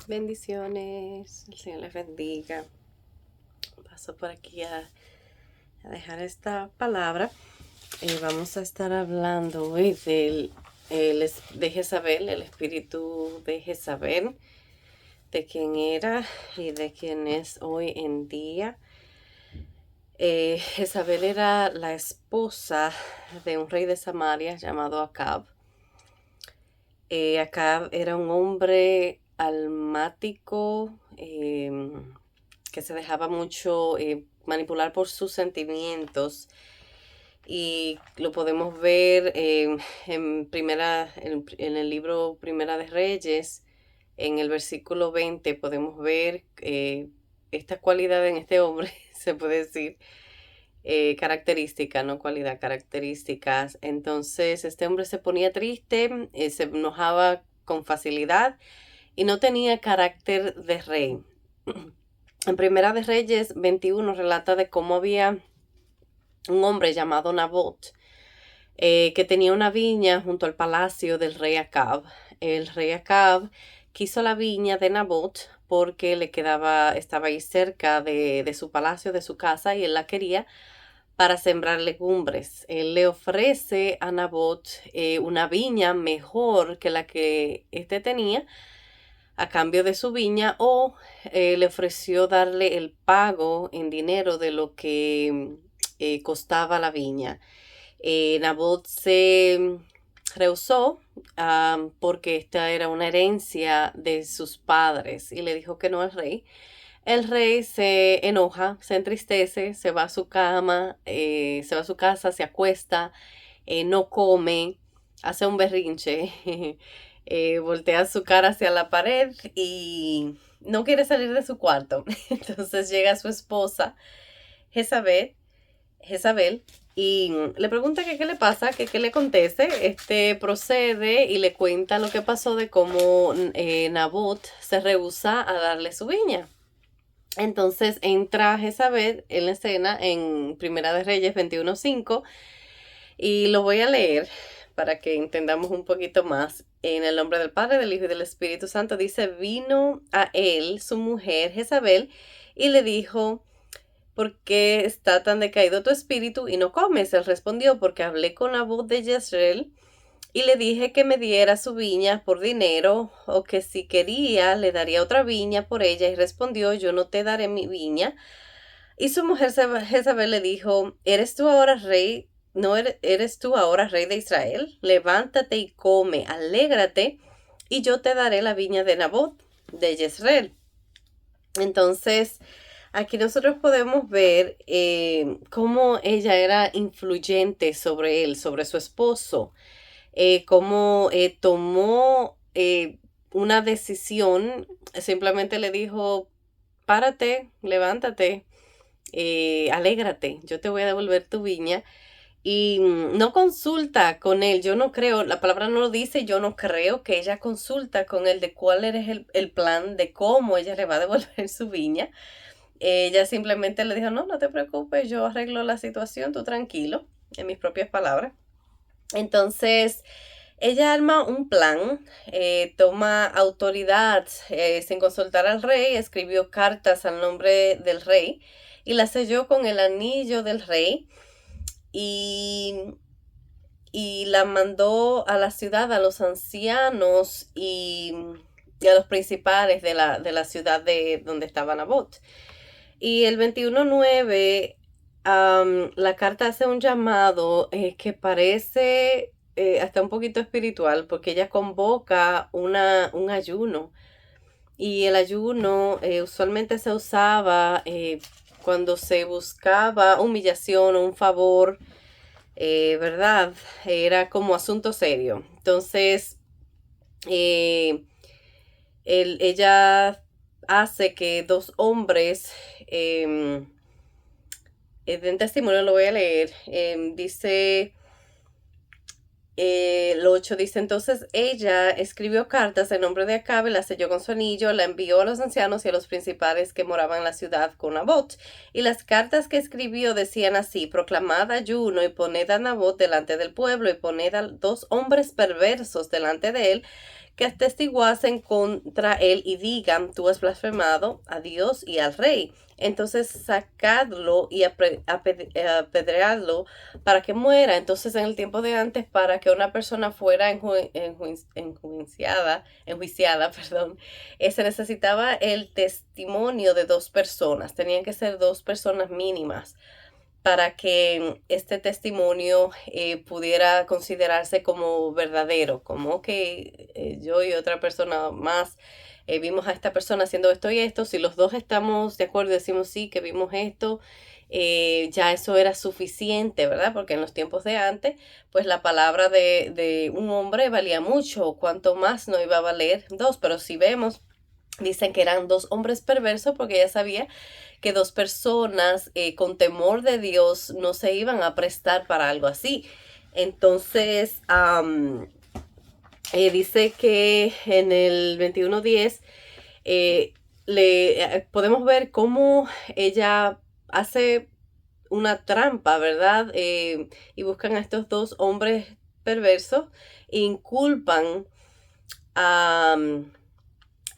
Bendiciones, el Señor les bendiga. Paso por aquí a dejar esta palabra. Vamos a estar hablando hoy de Jezabel, el espíritu de Jezabel, de quién era y de quién es hoy en día. Jezabel era la esposa de un rey de Samaria llamado Acab. Acab era un hombre almático, que se dejaba mucho manipular por sus sentimientos, y lo podemos ver en el libro Primera de Reyes, en el versículo 20 podemos ver esta cualidad en este hombre, se puede decir, característica, no cualidad, características. Entonces este hombre se ponía triste, se enojaba con facilidad y no tenía carácter de rey. En Primera de Reyes 21 relata de cómo había un hombre llamado Nabot, que tenía una viña junto al palacio del rey Acab. El rey Acab quiso la viña de Nabot porque estaba ahí cerca de su palacio, de su casa, y él la quería para sembrar legumbres. Él le ofrece a Nabot una viña mejor que la que éste tenía a cambio de su viña, o le ofreció darle el pago en dinero de lo que costaba la viña. Nabot se rehusó porque esta era una herencia de sus padres, y le dijo que no al rey. El rey se enoja, se entristece, se va a su cama, se va a su casa, se acuesta, no come, hace un berrinche, voltea su cara hacia la pared y no quiere salir de su cuarto. Entonces llega su esposa, Jezabel, y le pregunta que qué le pasa, que qué le acontece. Procede y le cuenta lo que pasó de cómo Nabot se rehúsa a darle su viña. Entonces entra Jezabel en la escena en Primera de Reyes 21:5, y lo voy a leer para que entendamos un poquito más. En el nombre del Padre, del Hijo y del Espíritu Santo, dice: vino a él su mujer Jezabel y le dijo: ¿por qué está tan decaído tu espíritu y no comes? Él respondió: porque hablé con la voz de Jezreel y le dije que me diera su viña por dinero, o que si quería le daría otra viña por ella. Y respondió: yo no te daré mi viña. Y su mujer Jezabel le dijo: ¿eres tú ahora rey? ¿No eres tú ahora rey de Israel? Levántate y come, alégrate, y yo te daré la viña de Nabot de Jezreel. Entonces, aquí nosotros podemos ver cómo ella era influyente sobre él, sobre su esposo, cómo tomó una decisión. Simplemente le dijo: párate, levántate, alégrate, yo te voy a devolver tu viña. Y no consulta con él. Yo no creo, la palabra no lo dice, yo no creo que ella consulta con él de cuál es el plan de cómo ella le va a devolver su viña. Ella simplemente le dijo: no, no te preocupes, yo arreglo la situación, tú tranquilo, en mis propias palabras. Entonces, ella arma un plan, toma autoridad sin consultar al rey, escribió cartas al nombre del rey y la selló con el anillo del rey, y la mandó a la ciudad, a los ancianos y a los principales de la ciudad de donde estaba Nabot. Y el 21:9, la carta hace un llamado que parece hasta un poquito espiritual, porque ella convoca un ayuno. Y el ayuno usualmente se usaba cuando se buscaba humillación o un favor, ¿verdad? Era como asunto serio. Entonces, ella hace que dos hombres, en testimonio lo voy a leer, dice, el 8 dice: entonces ella escribió cartas en nombre de Acabe, la selló con su anillo, la envió a los ancianos y a los principales que moraban en la ciudad con Nabot. Y las cartas que escribió decían así: proclamad ayuno y poned a Nabot delante del pueblo, y poned a dos hombres perversos delante de él, que atestiguasen contra él y digan, tú has blasfemado a Dios y al rey. Entonces sacadlo y apedreadlo para que muera. Entonces en el tiempo de antes, para que una persona fuera enjuiciada, perdón, se necesitaba el testimonio de dos personas. Tenían que ser dos personas mínimas para que este testimonio pudiera considerarse como verdadero, como que yo y otra persona más vimos a esta persona haciendo esto y esto. Si los dos estamos de acuerdo y decimos sí, que vimos esto, ya eso era suficiente, ¿verdad? Porque en los tiempos de antes, pues la palabra de un hombre valía mucho, cuanto más no iba a valer dos, pero si vemos, dicen que eran dos hombres perversos porque ella sabía que dos personas con temor de Dios no se iban a prestar para algo así. Entonces, dice que en el 21:10 podemos ver cómo ella hace una trampa, ¿verdad? Y buscan a estos dos hombres perversos e inculpan a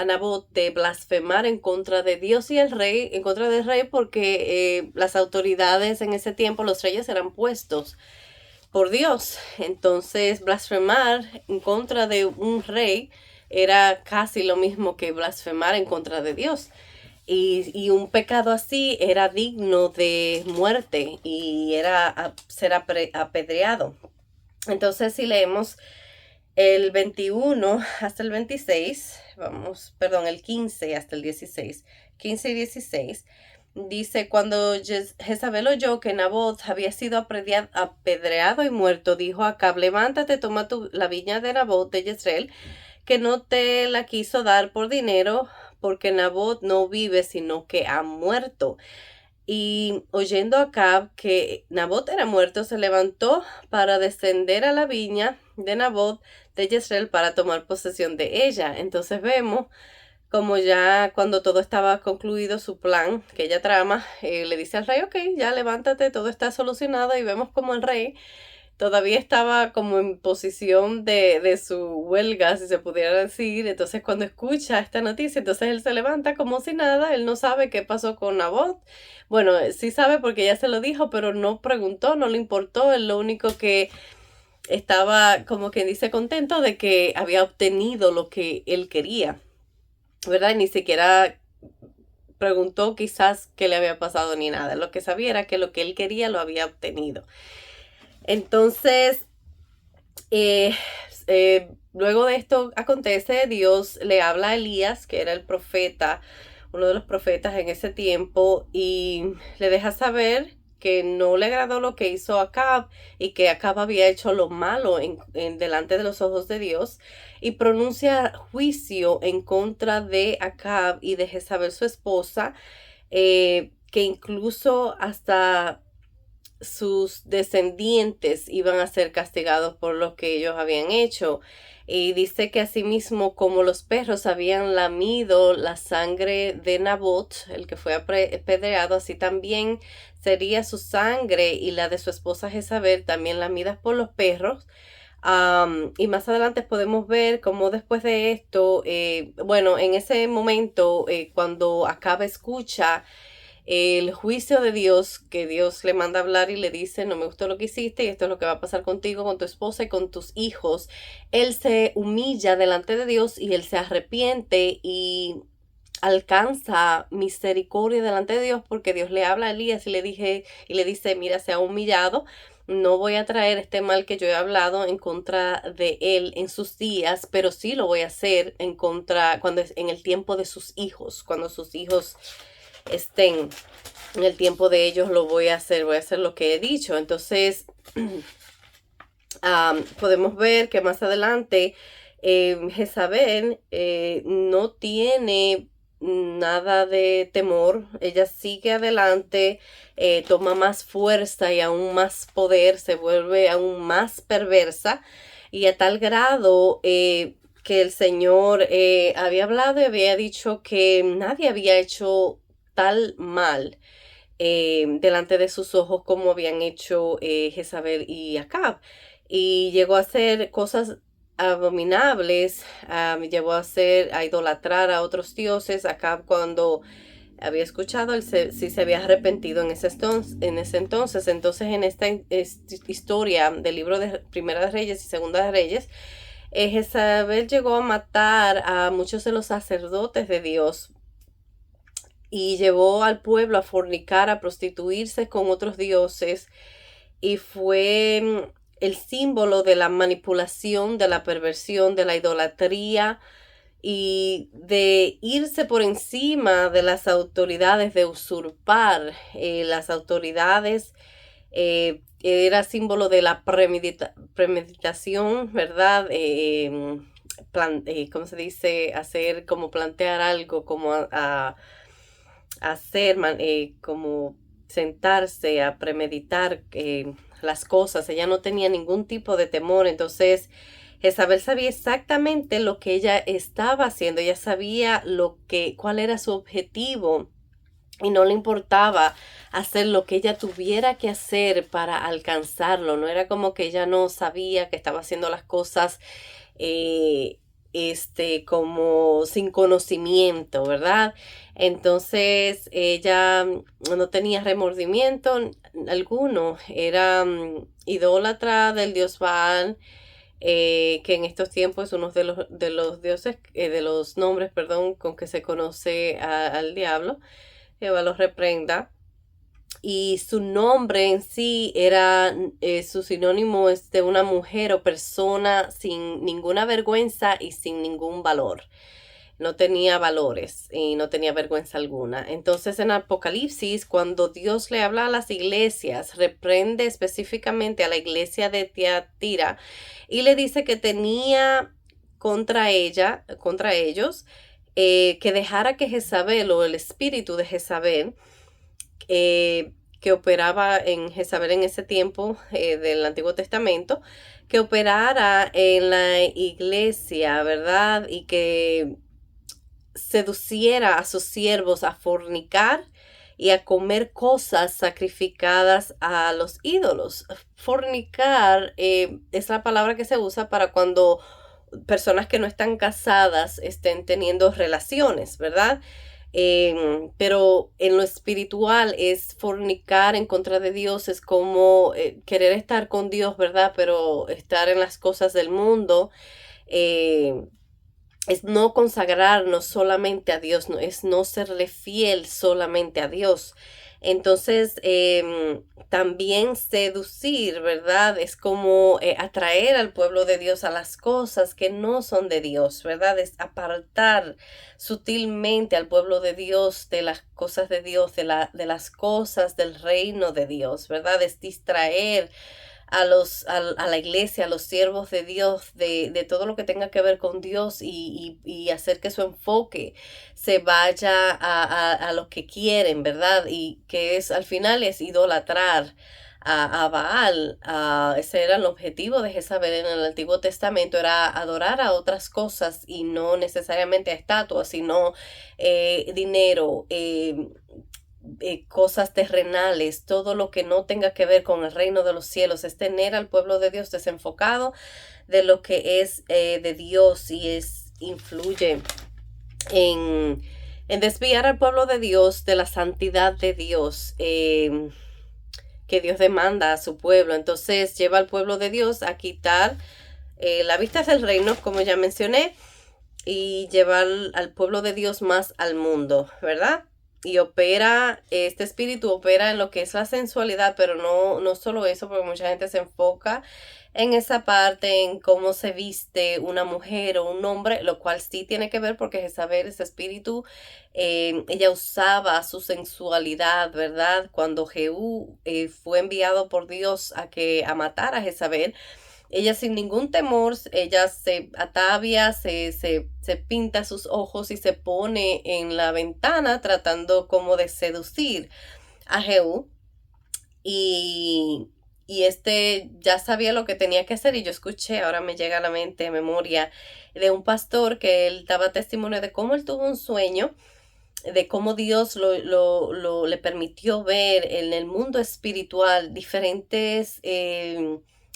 Nabot de blasfemar en contra de Dios y el rey, en contra del rey, porque las autoridades en ese tiempo, los reyes eran puestos por Dios. Entonces, blasfemar en contra de un rey era casi lo mismo que blasfemar en contra de Dios. Y un pecado así era digno de muerte y era ser apedreado. Entonces, si leemos el 21 hasta el 26, el 15 hasta el 16, 15 y 16, dice, cuando Jezabel oyó que Nabot había sido apedreado y muerto, dijo a Acab, levántate, toma la viña de Nabot de Jezreel, que no te la quiso dar por dinero, porque Nabot no vive, sino que ha muerto. Y oyendo Acab que Nabot era muerto, se levantó para descender a la viña de Nabot de Jezreel para tomar posesión de ella. Entonces vemos como ya cuando todo estaba concluido su plan, que ella trama, le dice al rey, ok, ya levántate, todo está solucionado, y vemos como el rey todavía estaba como en posición de su huelga, si se pudiera decir. Entonces cuando escucha esta noticia, entonces él se levanta como si nada, él no sabe qué pasó con Nabot. Bueno, sí sabe porque ya se lo dijo, pero no preguntó, no le importó, él lo único que estaba, como quien dice, contento de que había obtenido lo que él quería, ¿verdad? Y ni siquiera preguntó quizás qué le había pasado ni nada. Lo que sabía era que lo que él quería lo había obtenido. Entonces, luego de esto acontece, Dios le habla a Elías, que era el profeta, uno de los profetas en ese tiempo, y le deja saber que no le agradó lo que hizo Acab y que Acab había hecho lo malo delante de los ojos de Dios, y pronuncia juicio en contra de Acab y de Jezabel su esposa, que incluso hasta sus descendientes iban a ser castigados por lo que ellos habían hecho. Y dice que asimismo, como los perros habían lamido la sangre de Nabot, el que fue apedreado, así también sería su sangre y la de su esposa Jezabel también lamidas por los perros. Y más adelante podemos ver cómo después de esto, bueno, en ese momento, cuando Acab escucha el juicio de Dios, que Dios le manda a hablar y le dice, no me gustó lo que hiciste y esto es lo que va a pasar contigo, con tu esposa y con tus hijos. Él se humilla delante de Dios y él se arrepiente y alcanza misericordia delante de Dios, porque Dios le habla a Elías y le dice, mira, se ha humillado, no voy a traer este mal que yo he hablado en contra de él en sus días, pero sí lo voy a hacer en contra, en el tiempo de sus hijos, cuando sus hijos estén en el tiempo de ellos, voy a hacer lo que he dicho. Entonces, podemos ver que más adelante Jezabel no tiene nada de temor, ella sigue adelante, toma más fuerza y aún más poder, se vuelve aún más perversa, y a tal grado que el Señor había hablado y había dicho que nadie había hecho tal mal delante de sus ojos como habían hecho Jezabel y Acab. Y llegó a hacer cosas abominables, me llevó a idolatrar a otros dioses. Acá cuando había escuchado, sí se había arrepentido entonces. Entonces en esta historia del libro de Primera de Reyes y Segunda de Reyes, Jezabel llegó a matar a muchos de los sacerdotes de Dios y llevó al pueblo a fornicar, a prostituirse con otros dioses, y fue el símbolo de la manipulación, de la perversión, de la idolatría y de irse por encima de las autoridades, de usurpar las autoridades. Era símbolo de la premeditación, ¿verdad? ¿Cómo se dice? Hacer, como plantear algo, como a hacer, como sentarse a premeditar las cosas. Ella no tenía ningún tipo de temor. Entonces Jezabel sabía exactamente lo que ella estaba haciendo. Ella sabía cuál era su objetivo, y no le importaba hacer lo que ella tuviera que hacer para alcanzarlo. No era como que ella no sabía que estaba haciendo las cosas como sin conocimiento, ¿verdad? Entonces ella no tenía remordimiento alguno. Era idólatra del dios Baal, que en estos tiempos es uno de los dioses, de los nombres, perdón, con que se conoce al diablo. Jehová los reprenda. Y su nombre en sí era, su sinónimo es de una mujer o persona sin ninguna vergüenza y sin ningún valor. No tenía valores y no tenía vergüenza alguna. Entonces en Apocalipsis, cuando Dios le habla a las iglesias, reprende específicamente a la iglesia de Tiatira y le dice que tenía contra ellos, que dejara que Jezabel, o el espíritu de Jezabel, que operaba en Jezabel en ese tiempo del Antiguo Testamento, que operara en la iglesia, ¿verdad? Y que seduciera a sus siervos a fornicar y a comer cosas sacrificadas a los ídolos. Fornicar es la palabra que se usa para cuando personas que no están casadas estén teniendo relaciones, ¿verdad? Pero en lo espiritual es fornicar en contra de Dios, es como querer estar con Dios, ¿verdad? Pero estar en las cosas del mundo. Es no consagrarnos solamente a Dios, es no serle fiel solamente a Dios. Entonces, también seducir, ¿verdad? Es como atraer al pueblo de Dios a las cosas que no son de Dios, ¿verdad? Es apartar sutilmente al pueblo de Dios de las cosas de Dios, de las cosas del reino de Dios, ¿verdad? Es distraer a la iglesia, a los siervos de Dios, de todo lo que tenga que ver con Dios, y hacer que su enfoque se vaya a lo que quieren, ¿verdad? Y que al final es idolatrar a Baal. Ese era el objetivo de Jezabel en el Antiguo Testamento, era adorar a otras cosas y no necesariamente a estatuas, sino dinero, cosas terrenales, todo lo que no tenga que ver con el reino de los cielos. Es tener al pueblo de Dios desenfocado de lo que es de Dios, y influye en desviar al pueblo de Dios de la santidad de Dios, que Dios demanda a su pueblo. Entonces lleva al pueblo de Dios a quitar la vista del reino, como ya mencioné, y llevar al pueblo de Dios más al mundo, ¿verdad? Y este espíritu opera en lo que es la sensualidad, pero no solo eso, porque mucha gente se enfoca en esa parte, en cómo se viste una mujer o un hombre, lo cual sí tiene que ver, porque Jezabel, ese espíritu, ella usaba su sensualidad, ¿verdad? Cuando Jehú fue enviado por Dios a matar a Jezabel, ella sin ningún temor, ella se atavia, se pinta sus ojos y se pone en la ventana tratando como de seducir a Jehú. Y, y ya sabía lo que tenía que hacer, y yo escuché, ahora me llega a la mente, memoria, de un pastor que él daba testimonio de cómo él tuvo un sueño, de cómo Dios le permitió ver en el mundo espiritual diferentes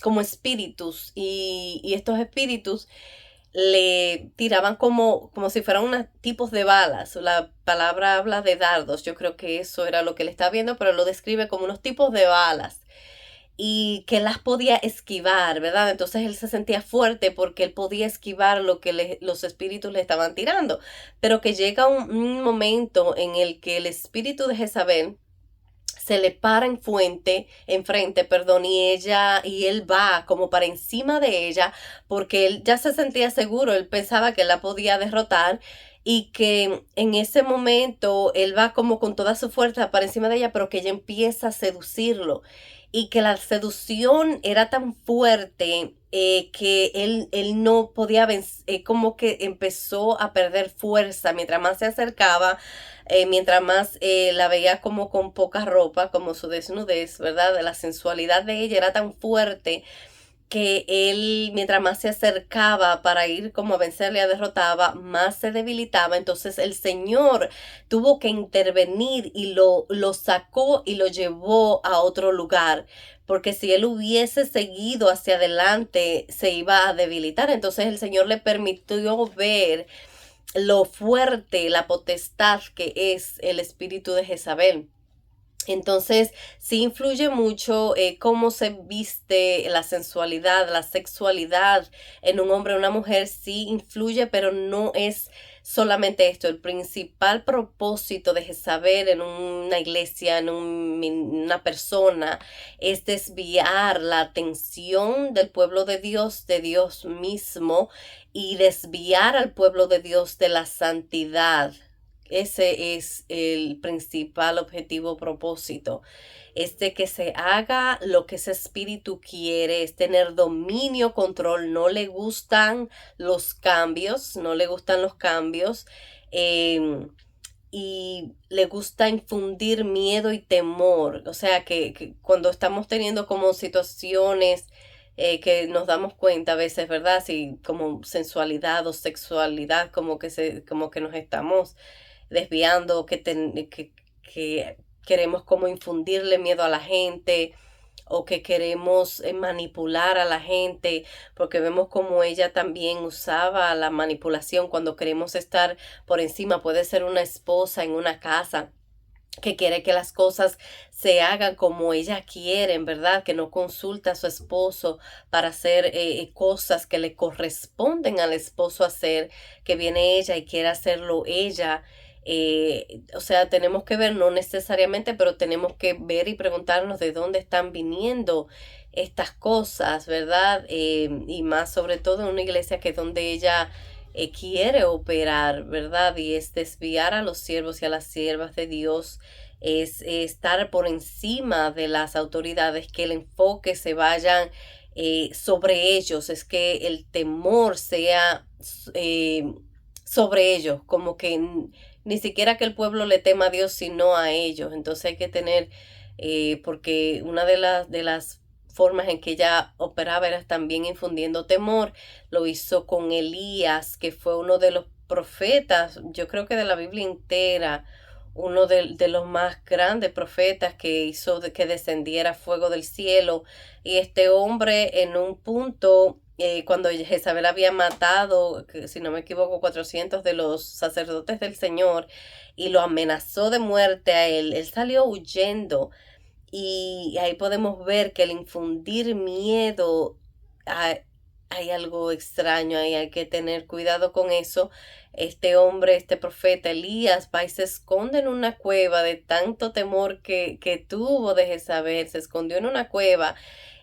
como espíritus y estos espíritus le tiraban como si fueran unos tipos de balas. La palabra habla de dardos. Yo creo que eso era lo que le estaba viendo, pero lo describe como unos tipos de balas y que las podía esquivar, ¿verdad? Entonces él se sentía fuerte porque él podía esquivar lo que los espíritus le estaban tirando, pero que llega un momento en el que el espíritu de Jezabel se le para enfrente, perdón, y él va como para encima de ella, porque él ya se sentía seguro, él pensaba que él la podía derrotar, y que en ese momento él va como con toda su fuerza para encima de ella, pero que ella empieza a seducirlo, y que la seducción era tan fuerte que él no podía vencer, como que empezó a perder fuerza mientras más se acercaba, mientras más la veía como con poca ropa, como su desnudez, ¿verdad? La sensualidad de ella era tan fuerte que él, mientras más se acercaba para ir como a vencerle, a derrotaba, más se debilitaba. Entonces el Señor tuvo que intervenir y lo sacó y lo llevó a otro lugar, porque si él hubiese seguido hacia adelante, se iba a debilitar. Entonces el Señor le permitió ver lo fuerte, la potestad que es el espíritu de Jezabel. Entonces, sí influye mucho cómo se viste, la sensualidad, la sexualidad en un hombre o una mujer, sí influye, pero no es solamente esto. El principal propósito de Jezabel en una iglesia, en una persona, es desviar la atención del pueblo de Dios mismo, y desviar al pueblo de Dios de la santidad. Ese es el principal objetivo, propósito. Es de que se haga lo que ese espíritu quiere, es tener dominio, control. No le gustan los cambios, no le gustan los cambios. Y le gusta infundir miedo y temor. O sea, que cuando estamos teniendo como situaciones que nos damos cuenta a veces, ¿verdad? Si como sensualidad o sexualidad, como que nos estamos desviando, que queremos como infundirle miedo a la gente, o que queremos manipular a la gente, porque vemos como ella también usaba la manipulación cuando queremos estar por encima. Puede ser una esposa en una casa que quiere que las cosas se hagan como ella quiere, ¿verdad? Que no consulta a su esposo para hacer cosas que le corresponden al esposo hacer, que viene ella y quiere hacerlo ella. O sea, tenemos que ver, no necesariamente, pero tenemos que ver y preguntarnos de dónde están viniendo estas cosas, ¿verdad? Y más sobre todo en una iglesia que es donde ella quiere operar, ¿verdad? Y es desviar a los siervos y a las siervas de Dios, es estar por encima de las autoridades, que el enfoque se vayan sobre ellos, es que el temor sea sobre ellos, como que ni siquiera que el pueblo le tema a Dios, sino a ellos. Entonces hay que tener, porque una de las formas en que ella operaba era también infundiendo temor. Lo hizo con Elías, que fue uno de los profetas, yo creo que de la Biblia entera, uno de los más grandes profetas, que hizo que descendiera fuego del cielo. Y este hombre en un punto, cuando Jezabel había matado, si no me equivoco, 400 de los sacerdotes del Señor, y lo amenazó de muerte a él salió huyendo. Y ahí podemos ver que el infundir miedo, hay algo extraño ahí, hay que tener cuidado con eso. Este hombre, este profeta Elías, va y se esconde en una cueva de tanto temor que tuvo de Jezabel. Se escondió en una cueva,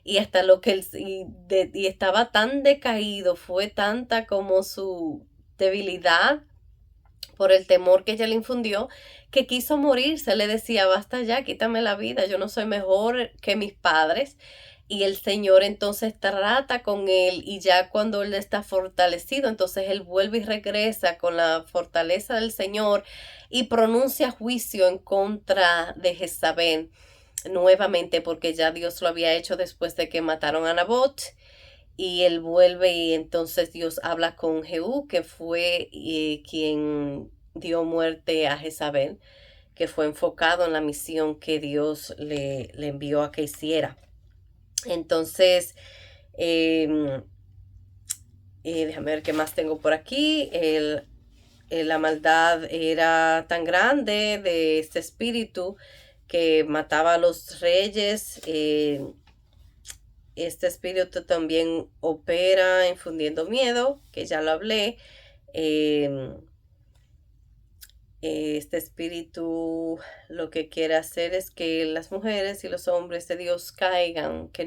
y hasta lo que él, y estaba tan decaído, fue tanta como su debilidad por el temor que ella le infundió, que quiso morirse. Le decía: basta ya, quítame la vida, yo no soy mejor que mis padres. Y el Señor entonces trata con él, y ya cuando él está fortalecido, entonces él vuelve y regresa con la fortaleza del Señor, y pronuncia juicio en contra de Jezabel nuevamente, porque ya Dios lo había hecho después de que mataron a Nabot. Y él vuelve, y entonces Dios habla con Jehú, que fue quien dio muerte a Jezabel, que fue enfocado en la misión que Dios le envió a que hiciera. Entonces, Em, Déjame ver qué más tengo por aquí. La maldad era tan grande de este espíritu que mataba a los reyes. Este espíritu también opera infundiendo miedo, que ya lo hablé. Em, este espíritu lo que quiere hacer es que las mujeres y los hombres de Dios caigan, que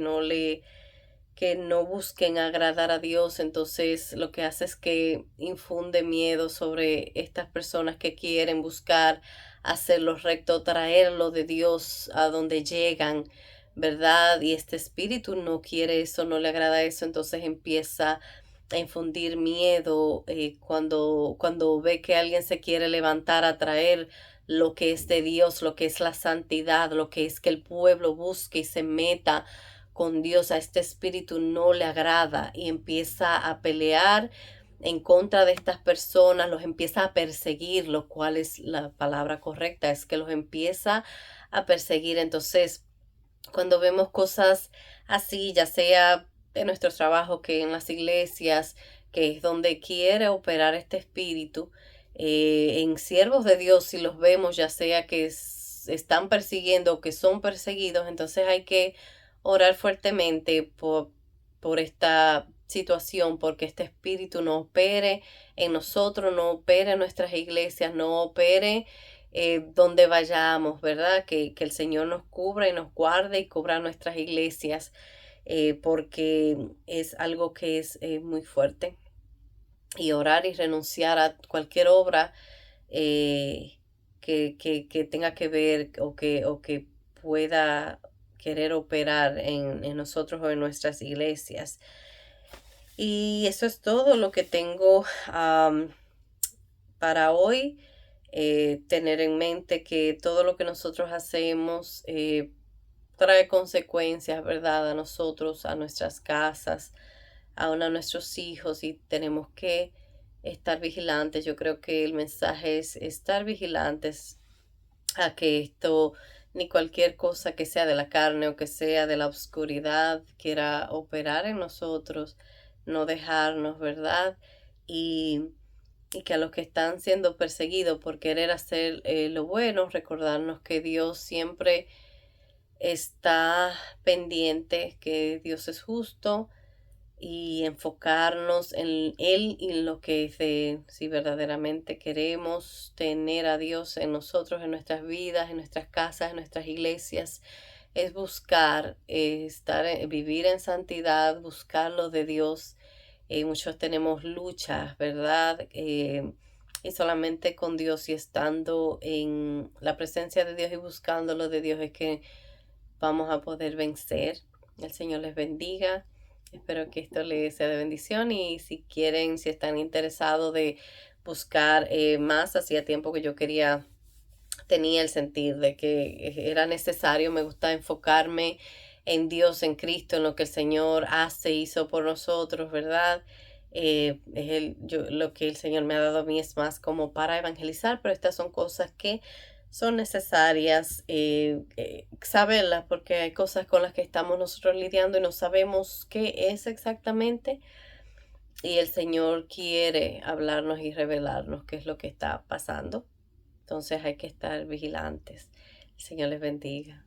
no busquen agradar a Dios. Entonces lo que hace es que infunde miedo sobre estas personas que quieren buscar hacerlo recto, traerlo de Dios a donde llegan, ¿verdad? Y este espíritu no quiere eso, no le agrada eso, entonces empieza a infundir miedo cuando ve que alguien se quiere levantar a traer lo que es de Dios, lo que es la santidad, lo que es que el pueblo busque y se meta con Dios. A este espíritu no le agrada y empieza a pelear en contra de estas personas, los empieza a perseguir, lo cual es la palabra correcta, es que los empieza a perseguir. Entonces, cuando vemos cosas así, ya sea en nuestro trabajo que en las iglesias, que es donde quiere operar este espíritu, en siervos de Dios, si los vemos, ya sea que están persiguiendo o que son perseguidos, entonces hay que orar fuertemente por esta situación, porque este espíritu no opere en nosotros, no opere en nuestras iglesias, no opere donde vayamos, ¿verdad? Que el Señor nos cubra y nos guarde y cubra nuestras iglesias, porque es algo que es muy fuerte. Y orar y renunciar a cualquier obra que tenga que ver o que pueda querer operar en nosotros o en nuestras iglesias. Y eso es todo lo que tengo para hoy. Tener en mente que todo lo que nosotros hacemos trae consecuencias, ¿verdad? A nosotros, a nuestras casas, aún a nuestros hijos, y tenemos que estar vigilantes. Yo creo que el mensaje es estar vigilantes a que esto ni cualquier cosa que sea de la carne o que sea de la oscuridad quiera operar en nosotros, no dejarnos, ¿verdad? Y y que a los que están siendo perseguidos por querer hacer lo bueno, recordarnos que Dios siempre está pendiente, que Dios es justo, y enfocarnos en Él y en lo que es de, si verdaderamente queremos tener a Dios en nosotros, en nuestras vidas, en nuestras casas, en nuestras iglesias, es buscar, vivir en santidad, buscar lo de Dios. Muchos tenemos luchas, ¿verdad? Y solamente con Dios y estando en la presencia de Dios y buscando lo de Dios es que vamos a poder vencer. El Señor les bendiga. Espero que esto les sea de bendición, y si quieren, si están interesados de buscar más, hacía tiempo que yo tenía el sentir de que era necesario, me gusta enfocarme en Dios, en Cristo, en lo que el Señor hizo por nosotros, ¿verdad? Lo que el Señor me ha dado a mí es más como para evangelizar, pero estas son cosas que son necesarias saberlas, porque hay cosas con las que estamos nosotros lidiando y no sabemos qué es exactamente, y el Señor quiere hablarnos y revelarnos qué es lo que está pasando. Entonces hay que estar vigilantes. El Señor les bendiga.